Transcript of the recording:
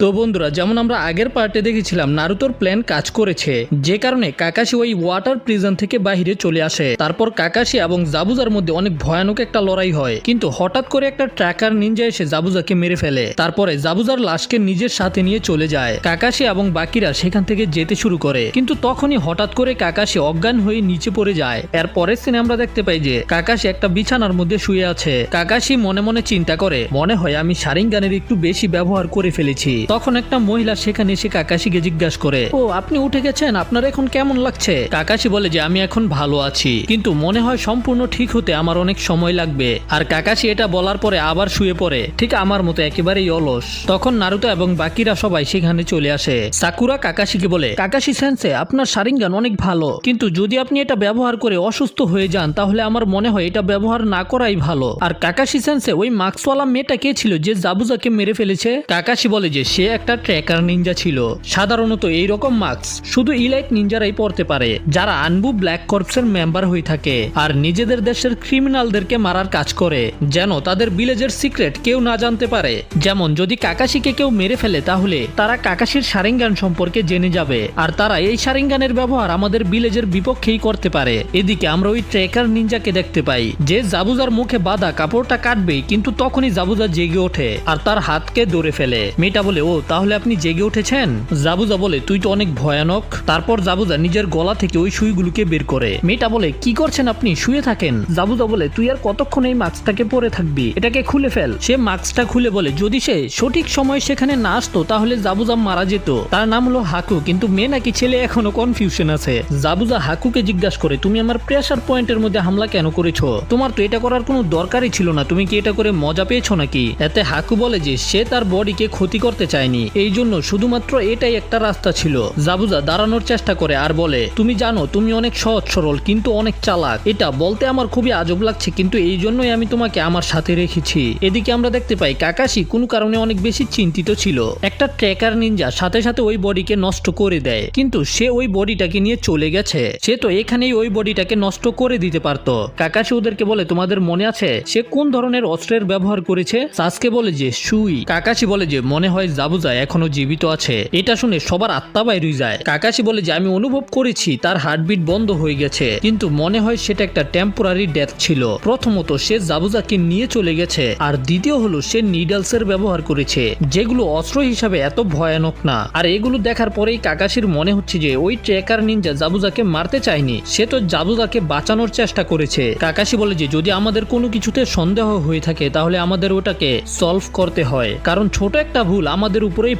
তো বন্ধুরা, যেমন আমরা আগের পার্টে দেখেছিলাম নারুতোর প্ল্যান কাজ করেছে, যে কারণে কাকাশি ওই ওয়াটার প্রিজন থেকে বাইরে চলে আসে। তারপর কাকাশি এবং জাবুজার মধ্যে অনেক ভয়ানক একটা লড়াই হয়, কিন্তু হঠাৎ করে একটা ট্র্যাকার নিনজা এসে জাবুজাকে মেরে ফেলে। তারপরে জাবুজার লাশকে নিজের সাথে নিয়ে চলে যায়। কাকাশি এবং বাকিরা সেখান থেকে যেতে শুরু করে, কিন্তু তখনই হঠাৎ করে কাকাশি অজ্ঞান হয়ে নিচে পড়ে যায়। এর পরের সিনে আমরা দেখতে পাই যে কাকাশি একটা বিছানার মধ্যে শুয়ে আছে। কাকাশি মনে মনে চিন্তা করে, মনে হয় আমি শারিঙ্গানের একটু বেশি ব্যবহার করে ফেলেছি। তখন একটা মহিলা সেখানে এসে কাকাশিকে জিজ্ঞাসা করে, ও আপনি উঠে গেছেন, আপনার এখন কেমন লাগছে? কাকাশি বলে যে আমি এখন ভালো আছি, কিন্তু মনে হয় সম্পূর্ণ ঠিক হতে আমার অনেক সময় লাগবে। আর কাকাশি এটা বলার পরে আবার শুয়ে পড়ে, ঠিক আমার মতো একেবারেই অলস। তখন নারুতো এবং বাকিরা সবাই সেখানে চলে আসে। সাকুরা কাকাশিকে বলে, কাকাশি সেন্সে আপনার শারিঙ্গান অনেক ভালো, কিন্তু যদি আপনি এটা ব্যবহার করে অসুস্থ হয়ে যান তাহলে আমার মনে হয় এটা ব্যবহার না করাই ভালো। আর কাকাশি সেন্সে ওই মাস্কওয়ালা মেয়েটা কে ছিল যে জাবুজাকে মেরে ফেলেছে? কাকাশি বলে যে সে একটা ট্র্যাকার নিনজা ছিল। সাধারণত এইরকম মাস্ক শুধু ইলাইট নিনজারাই পড়তে পারে, যারা আনবু ব্ল্যাক কর্পসের মেম্বার হয়ে থাকে আর নিজেদের দেশের ক্রিমিনালদেরকে মারার কাজ করে, যেন তাদের ভিলেজের সিক্রেট কেউ না জানতে পারে। যেমন যদি কাকাশিকে কেউ মেরে ফেলে তাহলে তারা কাকাশির শারিঙ্গান সম্পর্কে জেনে যাবে, আর তারা এই শারিঙ্গানের ব্যবহার আমাদের ভিলেজের বিপক্ষেই করতে পারে। এদিকে আমরা ওই ট্র্যাকার নিনজাকে দেখতে পাই, যে জাবুজার মুখে বাঁধা কাপড়টা কাটবেই, কিন্তু তখনই জাবুজা জেগে ওঠে আর তার হাতকে ধরে ফেলে। মেয়েটা বলে, ও তাহলে আপনি জেগে উঠেছেন? জাবুজা বলে, তুই তো অনেক ভয়ানক। তারপর জাবুজা নিজের গলা থেকে ওই সুইগুলোকে বের করে। মেয়েটা বলে, কি করছেন আপনি? শুয়ে থাকেন। জাবুজা বলে, তুই আর কতক্ষণ এই মাস্কটাকে পরে থাকবি, এটাকে খুলে ফেল। সে মাস্কটা খুলে বলে, যদি সে সঠিক সময় সেখানে না আসতো তাহলে জাবুজা মারা যেত। তার নাম হলো হাকু, কিন্তু মেয়ে নাকি ছেলে এখনো কনফিউশন আছে। জাবুজা হাকুকে জিজ্ঞাসা করে, তুমি আমার প্রেসার পয়েন্টের মধ্যে হামলা কেন করেছো? তোমার তো এটা করার কোনো দরকারই ছিল না, তুমি কি এটা করে মজা পেয়েছো নাকি? এতে হাকু বলে যে সে তার বডিকে ক্ষতি করতে চায়নি, এই জন্য শুধুমাত্র এটাই একটা রাস্তা ছিল। জাবুজা দাঁড়ানোর চেষ্টা করে আর বলে, তুমি জানো তুমি অনেক সহজ সরল কিন্তু অনেক চালাক। এটা বলতে আমার খুবই আজব লাগছে, কিন্তু এই জন্যই আমি তোমাকে আমার সাথে রেখেছি। এদিকে আমরা দেখতে পাই কাকাশি কোনো কারণে অনেক বেশি চিন্তিত ছিল। একটা ট্র্যাকার নিনজা সাথে সাথে ওই বডিকে নষ্ট করে দেয়, কিন্তু সে ওই বডিটাকে নিয়ে চলে গেছে। সে তো এখানেই ওই বডিটাকে নষ্ট করে দিতে পারতো। কাকাশি ওদেরকে বলে, তোমাদের মনে আছে সে কোন ধরনের অস্ত্রের ব্যবহার করেছে? সাসকে বলে যে সুই। কাকাশি বলে যে মনে হয় জাবুজা এখনো জীবিত আছে। এটা শুনে সবার আত্মা বাইরে যায়। কাকাশি বলে যে আমি অনুভব করেছি তার হার্টবিট বন্ধ হয়ে গেছে, কিন্তু মনে হয় সেটা একটা টেম্পোরারি ডেথ ছিল। প্রথমত সে জাবুজাকে নিয়ে চলে গেছে, আর দ্বিতীয় হলো সে নিডলস এর ব্যবহার করেছে, যেগুলো অস্ত্র হিসাবে এত ভয়ানক না। আর এগুলো দেখার পরেই কাকাশির মনে হচ্ছে যে ওই ট্র্যাকার নিনজা জাবুজাকে মারতে চায়নি, সে তো জাবুজাকে বাঁচানোর চেষ্টা করেছে। কাকাশি বলে যে যদি আমাদের কোনো কিছুতে সন্দেহ হয়ে থাকে তাহলে আমাদের ওটাকে সলভ করতে হয়, কারণ ছোট একটা ভুল আমাদের উপরেই